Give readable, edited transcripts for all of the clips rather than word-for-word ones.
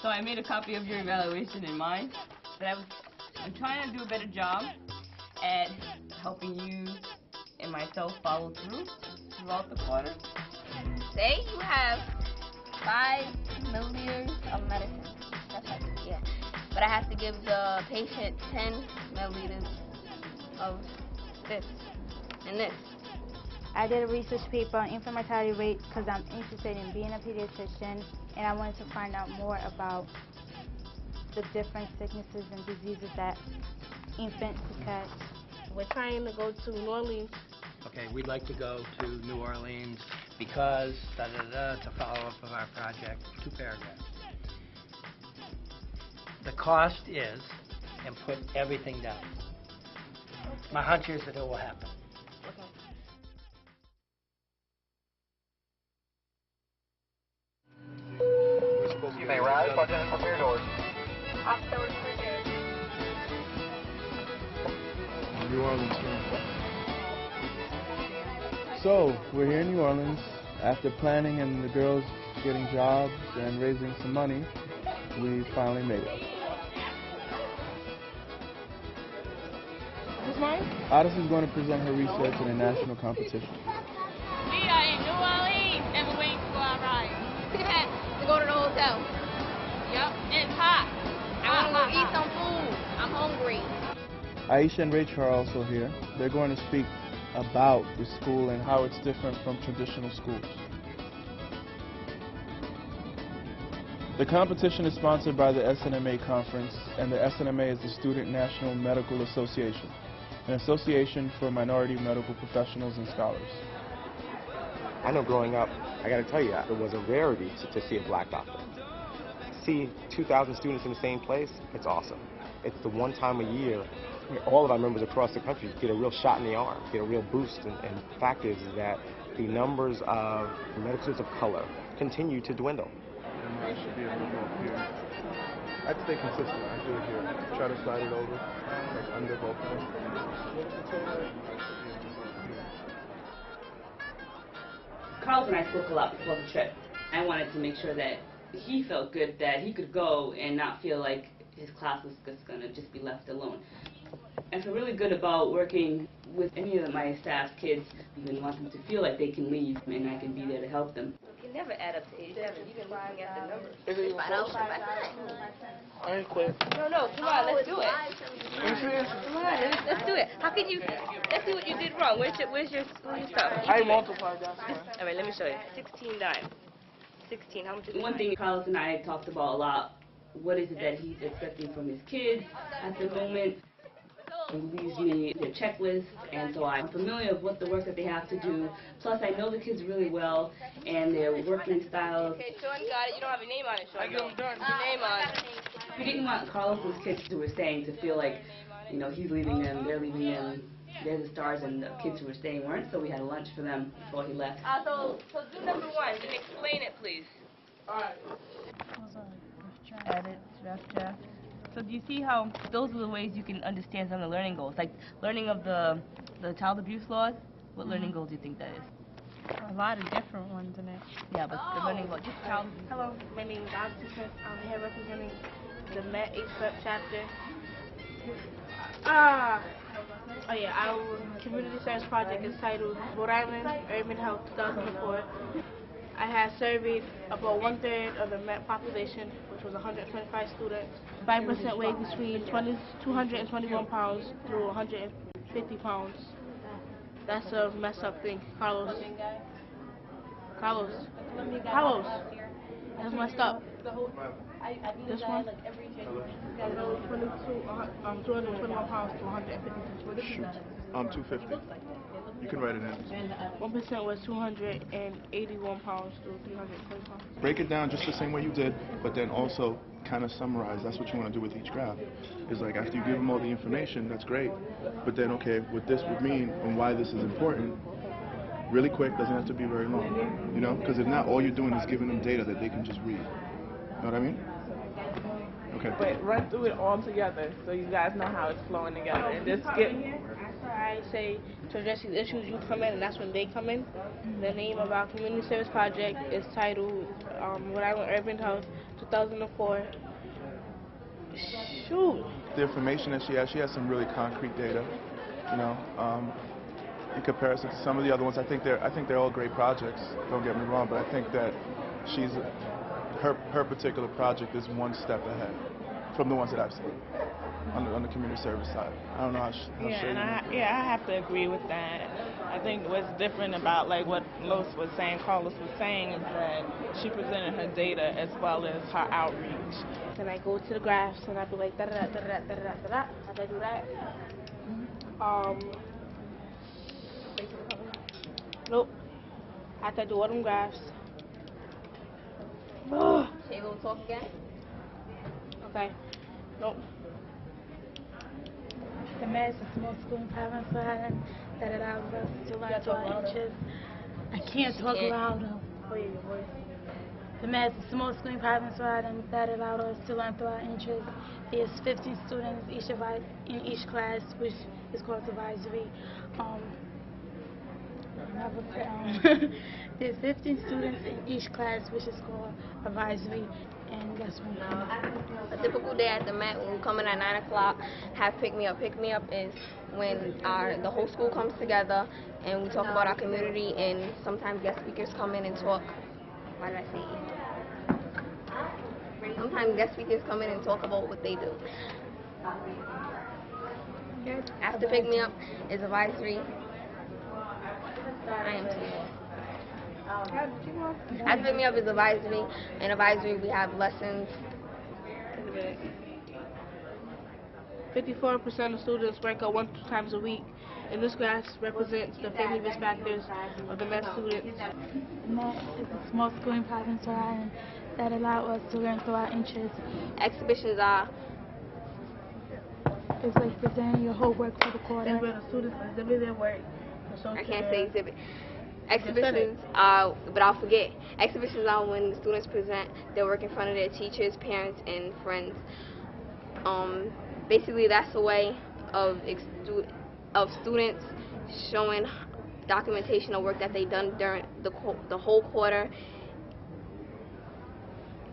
So I made a copy of your evaluation in mine, but I'm trying to do a better job at helping you and myself follow throughout the quarter. Say you have 5 milliliters of medicine. That's right, yeah. But I have to give the patient 10 milliliters of this and this. I did a research paper on infant mortality rates because I'm interested in being a pediatrician, and I wanted to find out more about the different sicknesses and diseases that infants could catch. We're trying to go to New Orleans. Okay, we'd like to go to New Orleans because to follow up with our project. 2 paragraphs. The cost is, and put everything down. My hunch is that it will happen. You may rise, bartender, prepare doors. New Orleans. So, we're here in New Orleans. After planning and the girls getting jobs and raising some money, we finally made it. This mine? Odyssey's going to present her research in a national competition. We are in New Orleans and we're waiting for our ride. To go to the hotel. Yup, it's hot. I want to go eat some food. I'm hungry. Aisha and Rachel are also here. They're going to speak about the school and how it's different from traditional schools. The competition is sponsored by the SNMA conference, and the SNMA is the Student National Medical Association, an association for minority medical professionals and scholars. I know growing up, I got to tell you, it was a rarity to see a black doctor. See 2,000 students in the same place, it's awesome. It's the one time a year all of our members across the country get a real shot in the arm, get a real boost. And the fact is that the numbers of medical students of color continue to dwindle. I should be able to go up here. I have to stay consistent. I do it here. Try to slide it over, like under both of them. Carlos and I spoke a lot before the trip. I wanted to make sure that he felt good, that he could go and not feel like his class was just going to just be left alone. I feel really good about working with any of my staff's kids. I even want them to feel like they can leave and I can be there to help them. You can never add up to 87. You can looking at the numbers. Is it even close? I ain't quit. No, come on, let's do it. Come on, let's do it. How can you, let's see what you did wrong. Where's your stuff? I multiplied that. All right, let me show you. 16.9. 16, how much is it? One thing Carlos and I talked about a lot, what is it that he's expecting from his kids at the moment. He leaves me a checklist, and so I'm familiar with what the work that they have to do. Plus, I know the kids really well, and their working styles. Okay, Sean got it. You don't have your name on it, Sean. I give them done. Your name on it. We didn't want Carlos's kids who were staying to feel like, you know, he's leaving them, they're leaving him. They're the stars, and the kids who were staying weren't, so we had a lunch for them before he left. So do number 1. Then explain it, please. All right. Edit, draft. So do you see how those are the ways you can understand some of the learning goals? Like learning of the child abuse laws? What learning goals do you think that is? A lot of different ones in it. Yeah, but the learning goals, just child. Hello, my name is Advisor. I'm here representing the Met HPEP chapter. Oh yeah, our community service project is titled Rhode Island Urban Health 2004. I had surveyed about 1/3 of the Met population, which was 125 students. 5% weighed between 221 pounds through 150 pounds. That's a messed up thing, Carlos. That's messed up. This one? 221 pounds to 150. 250. You can write it in. 1% was 281 pounds to 320 pounds. Break it down just the same way you did, but then also kind of summarize. That's what you want to do with each graph. Is like after you give them all the information, that's great. But then, okay, what this would mean and why this is important, really quick, doesn't have to be very long. You know, because if not, all you're doing is giving them data that they can just read. Know what I mean? Okay. But run through it all together so you guys know how it's flowing together. And just get... I say to address these issues, you come in, and that's when they come in. The name of our community service project is titled Rhode Island Urban Health 2004. Shoot. The information that she has some really concrete data, you know, in comparison to some of the other ones. I think they're all great projects. Don't get me wrong, but I think that her particular project is one step ahead from the ones that I've seen on the community service side. I don't know how I have to agree with that. I think what's different about like what Carlos was saying, is that she presented her data as well as her outreach. Then I go to the graphs and I be like da da da da da da da da. After I do that, nope. After I do all them graphs. Say a little talk again. Okay. Nope. The mass and small school in Providence, that allows us to learn to our interests. I can't talk loud though. Oh yeah, your voice. The mass and small school in Providence, that allowed us to learn through our interests. There's 15 students in each class, which is called advisory. There's 15 students in each class, which is called advisory. And guess what? A typical day at the Met, when we come in at 9 o'clock, have pick me up. Pick me up is when the whole school comes together and we talk about our community, and sometimes guest speakers come in and talk. Why did I say it? Sometimes guest speakers come in and talk about what they do. After pick me up is advisory. I am too low. After pick me up is advisory. In advisory we have lessons. 54% of students rank up 1 to 2 times a week. And this graph represents the family risk factors of the Met students. Met is a small school in Providence, Rhode Island, that allow us to learn through our interests. Exhibitions are It's like presenting your whole work for the quarter. And where the students exhibit their work. I can't say exhibit. Exhibitions are, but I'll forget. Exhibitions are when the students present their work in front of their teachers, parents, and friends. Basically, that's a way of students showing documentation of work that they've done during the whole quarter.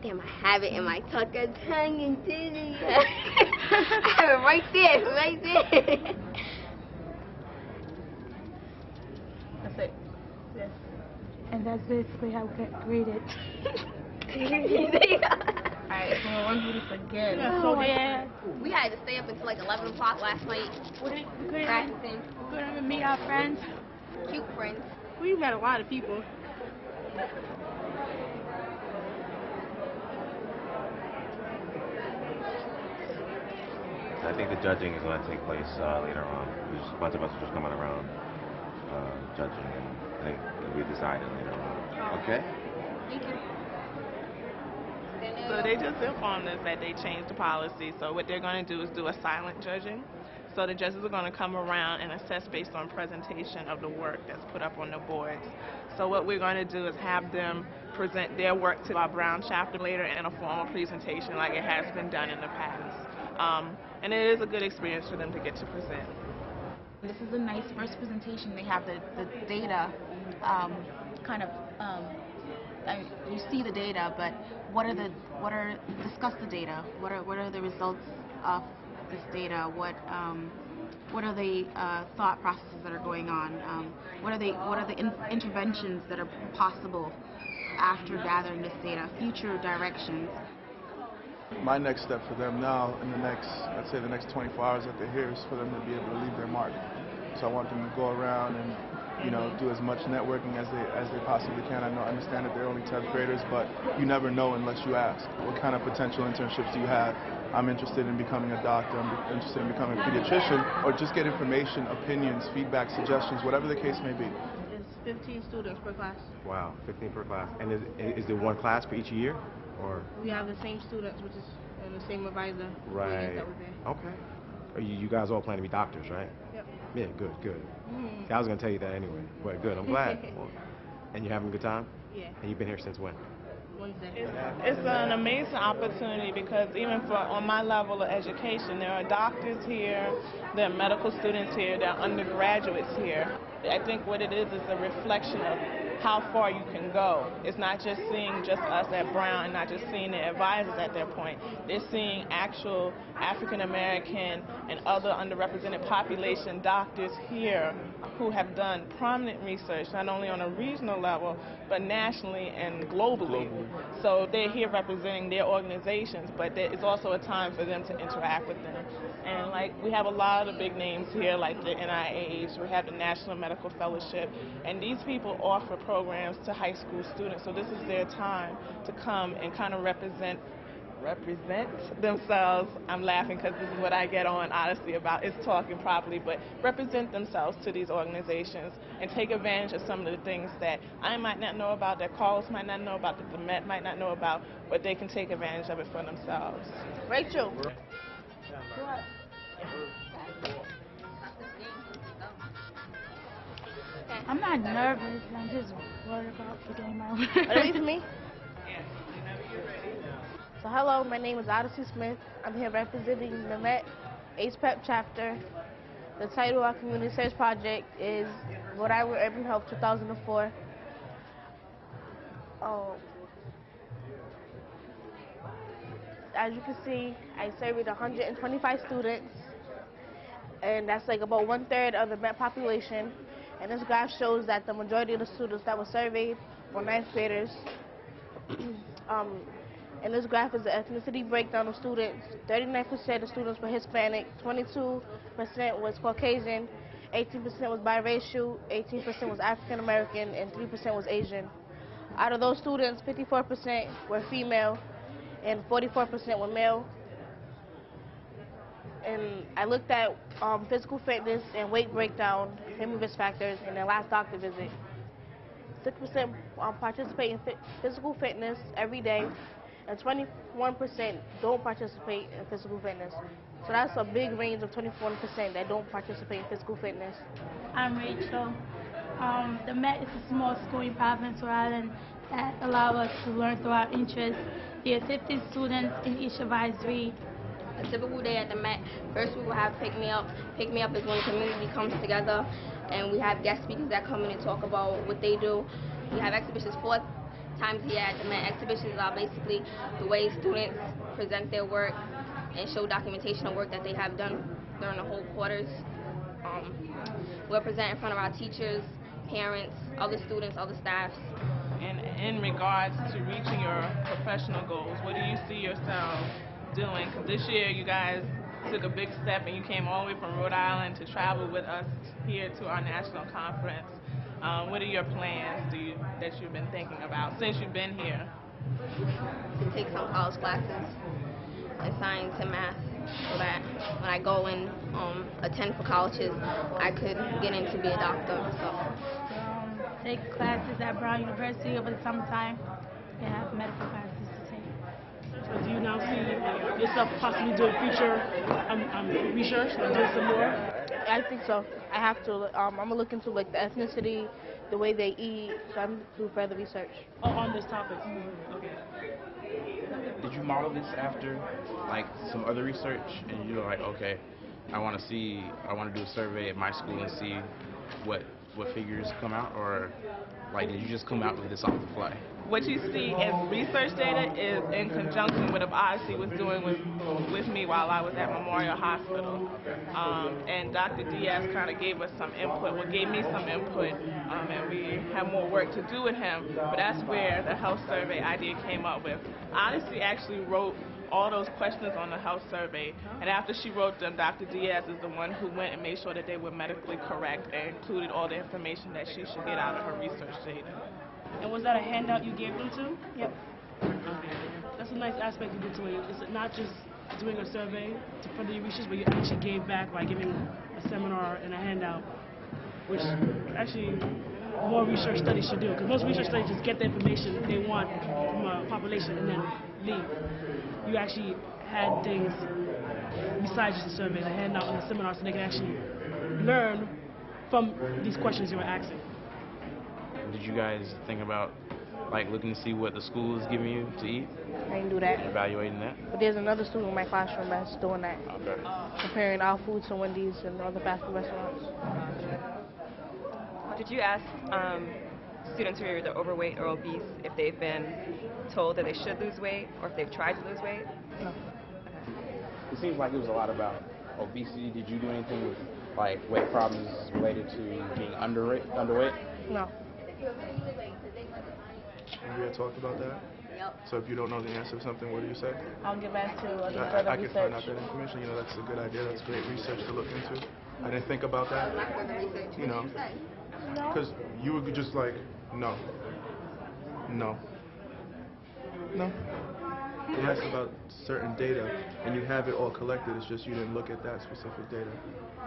Damn, I have it in my tucker tongue and dizzy. I have it right there. That's it. Yes. And that's basically how we get graded. Alright, so we'll run through this again. Yeah. We had to stay up until like 11 o'clock last night We practicing. couldn't even meet our friends. Cute friends. We met a lot of people. I think the judging is going to take place later on. There's a bunch of us are just coming around judging, and I think it'll be decided later on. Okay? Thank you. So they just informed us that they changed the policy. So what they're going to do is do a silent judging. So the judges are going to come around and assess based on presentation of the work that's put up on the boards. So what we're going to do is have them present their work to our Brown chapter later in a formal presentation like it has been done in the past. And it is a good experience for them to get to present. This is a nice first presentation. They have the data you see the data, but discuss the data. What are the results of this data? What are the thought processes that are going on? What are the interventions that are possible after gathering this data? Future directions. My next step for them now, in the next 24 hours that they're here, is for them to be able to leave their mark. So I want them to go around and, do as much networking as they possibly can. I understand that they're only 10th graders, but you never know unless you ask. What kind of potential internships do you have? I'm interested in becoming a doctor. I'm interested in becoming a pediatrician, or just get information, opinions, feedback, suggestions, whatever the case may be. It's 15 students per class. Wow, 15 per class. And is there one class for each year? Or We have the same students, which is the same advisor. right. That was there. Okay. You guys all plan to be doctors, right? Yep. Yeah, good. Mm-hmm. I was going to tell you that anyway, but good, I'm glad. And you're having a good time? Yeah. And you've been here since when? Wednesday. It's an amazing opportunity because even on my level of education, there are doctors here, there are medical students here, there are undergraduates here. I think what it is a reflection of how far you can go. It's not just seeing just us at Brown and not just seeing the advisors at their point. They're seeing actual African American and other underrepresented population doctors here who have done prominent research, not only on a regional level, but nationally and globally. So they're here representing their organizations, but it's also a time for them to interact with them. And like, we have a lot of big names here, like the NIH, we have the National Medical Fellowship, and these people offer programs to high school students. So this is their time to come and kind of represent themselves. I'm laughing because this is what I get on, honestly, about is talking properly, but represent themselves to these organizations and take advantage of some of the things that I might not know about, that Carlos might not know about, that the Met might not know about, but they can take advantage of it for themselves. Rachel. I'm not nervous. I'm just worried about forgetting my words. Are you with me? So hello, my name is Odyssey Smith. I'm here representing the Met ACEPEP chapter. The title of our community service project is Rhode Island Urban Health 2004. As you can see, I surveyed 125 students, and that's like about 1/3 of the Met population. And this graph shows that the majority of the students that were surveyed were 9th graders. And this graph is the ethnicity breakdown of students. 39% of students were Hispanic, 22% was Caucasian, 18% was biracial, 18% was African American, and 3% was Asian. Out of those students, 54% were female, and 44% were male. And I looked at physical fitness and weight breakdown, family risk factors, in their last doctor visit. 6% participate in physical fitness every day, and 21% don't participate in physical fitness. So that's a big range of 21% that don't participate in physical fitness. I'm Rachel. The Met is a small school in Providence, Rhode Island that allow us to learn through our interests. There are 50 students in each advisory. A typical day at the Met, first we will have Pick Me Up. Pick Me Up is when the community comes together and we have guest speakers that come in and talk about what they do. We have exhibitions 4 times a year at the Met. Exhibitions are basically the way students present their work and show documentation of work that they have done during the whole quarters. We'll present in front of our teachers, parents, other students, other staffs. And in regards to reaching your professional goals, what do you see yourselves doing? Because this year you guys took a big step and you came all the way from Rhode Island to travel with us here to our national conference. What are your plans that you've been thinking about since you've been here? To take some college classes in science and math so that when I go and attend for colleges, I could get in to be a doctor. So. Take classes at Brown University over the summertime. They have medical classes to take. So do you now see yourself possibly doing future research and doing some more? I think so. I have to. I'm gonna look into like the ethnicity, the way they eat. So I'm doing further research. On this topic. Okay. Did you model this after like some other research, and you're like, okay, I want to do a survey at my school and see what figures come out, or like did you just come out with this off the fly? What you see as research data is in conjunction with what Odyssey was doing with me while I was at Memorial Hospital. And Dr. Diaz kind of gave us some input, gave me some input, and we have more work to do with him. But that's where the health survey idea came up with. Odyssey actually wrote all those questions on the health survey, and after she wrote them, Dr. Diaz is the one who went and made sure that they were medically correct and included all the information that she should get out of her research data. And was that a handout you gave them to? Yep. Okay. That's a nice aspect you did to it. It's not just doing a survey to further your research, but you actually gave back by giving a seminar and a handout, which actually more research studies should do. Because most research studies just get the information they want from a population and then leave. You actually had things besides just a survey, a handout and a seminar, so they can actually learn from these questions you were asking. Did you guys think about like looking to see what the school is giving you to eat? I didn't do that. And evaluating that? But there's another student in my classroom that's doing that. Okay. Comparing our food to Wendy's and other fast food restaurants. Did you ask students who are either overweight or obese if they've been told that they should lose weight or if they've tried to lose weight? No. It seems like it was a lot about obesity. Did you do anything with like weight problems related to being underweight? No. We had talked about that. Yep. So if you don't know the answer to something, what do you say? I'll get back to further I could find out research. that information. You know, that's a good idea. That's great research to look into. I didn't think about that. You know, because you would just like, no. You asked about certain data, and you have it all collected. It's just you didn't look at that specific data.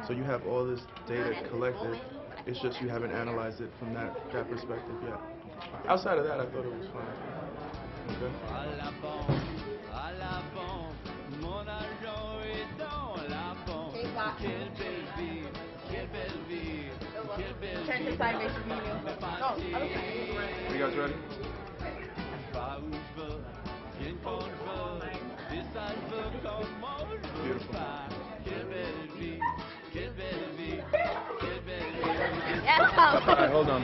So you have all this data collected. It's just you haven't analyzed it from that perspective yet. Outside of that, I thought it was fine. Okay. Turn to side face view. You guys ready? Beautiful. Hold on.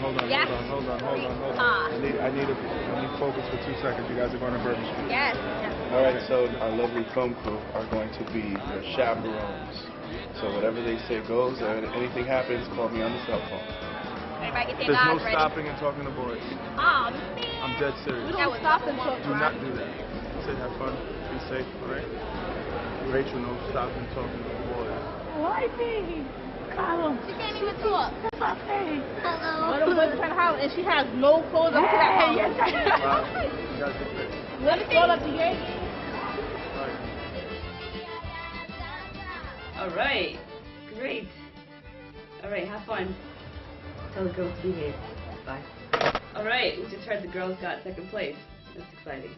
I need focus for 2 seconds. You guys are going to Bourbon Street. Yes. All right, so our lovely film crew are going to be your chaperones. So whatever they say goes. Anything happens, call me on the cell phone. Everybody get their There's no lives ready. stopping and talking to boys. Oh, man. I'm dead serious. We don't stop and talk. Do not do that. Say have fun, be safe, all right? Rachel, no stopping and talking to the boys. Why me? Carlos. She can't even talk. That's my face. Hello. Let him trying to holler, and she has no clothes on. Look at that head. Yes. You guys get fit. Let it fall up the gate. All right. Great. All right, have fun. Tell the girls to behave. Bye. All right, we just heard the girls got second place. That's exciting.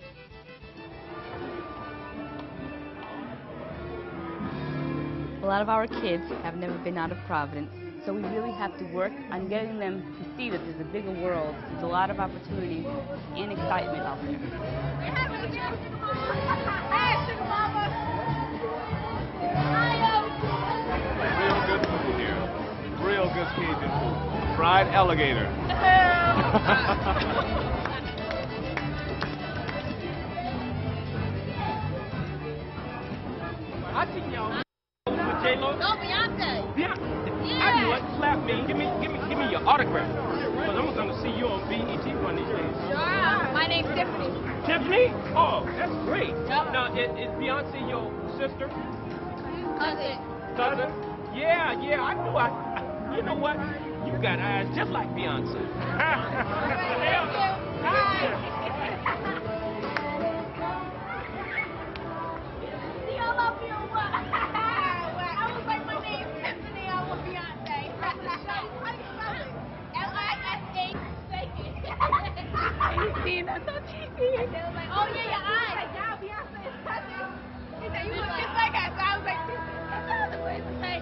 A lot of our kids have never been out of Providence, so we really have to work on getting them to see that there's a bigger world. There's a lot of opportunity and excitement out there. Real good food here. Real good Cajun food. Fried alligator. I think y'all J-Lo. No, Beyonce. Beyonce. Yeah. I knew it. Slap me. Give me your autograph. Because I'm going to see you on BET one of these days. Sure. My name's Tiffany. Tiffany? Oh, that's great. Yep. Now, is Beyonce your sister? Cousin. Cousin? Yeah, I knew you know what? You got eyes just like Beyonce. Thank you. See, I love you. What? I was like, my name's Tiffany. I want Beyonce. L-I-S-A. See, that's so cheesy. And they was like, oh, yeah, your eyes. Like, yeah, Beyonce is cousin. He said, you look just like us. So I was like, that's all the words to say.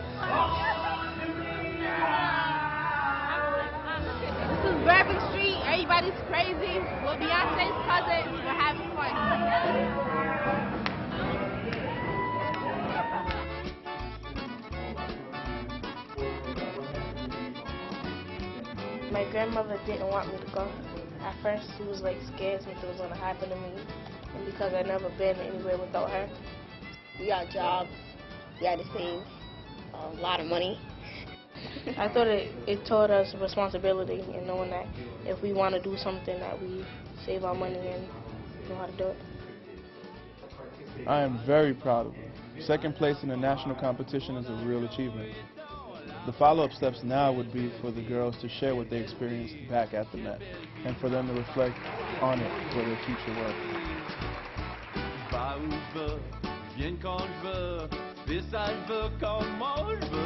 This is Bourbon Street. Everybody's crazy. With Beyonce's cousin, we're having fun. My grandmother didn't want me to go. At first, she was like scared something was going to happen to me. And because I'd never been anywhere without her. We got jobs. We had to save a lot of money. I thought it taught us responsibility and knowing that if we want to do something that we save our money and know how to do it. I am very proud of her. Second place in a national competition is a real achievement. The follow-up steps now would be for the girls to share what they experienced back at the Met and for them to reflect on it for their future work. Va où je veux, viens quand je veux, fais ça je veux, comment je veux.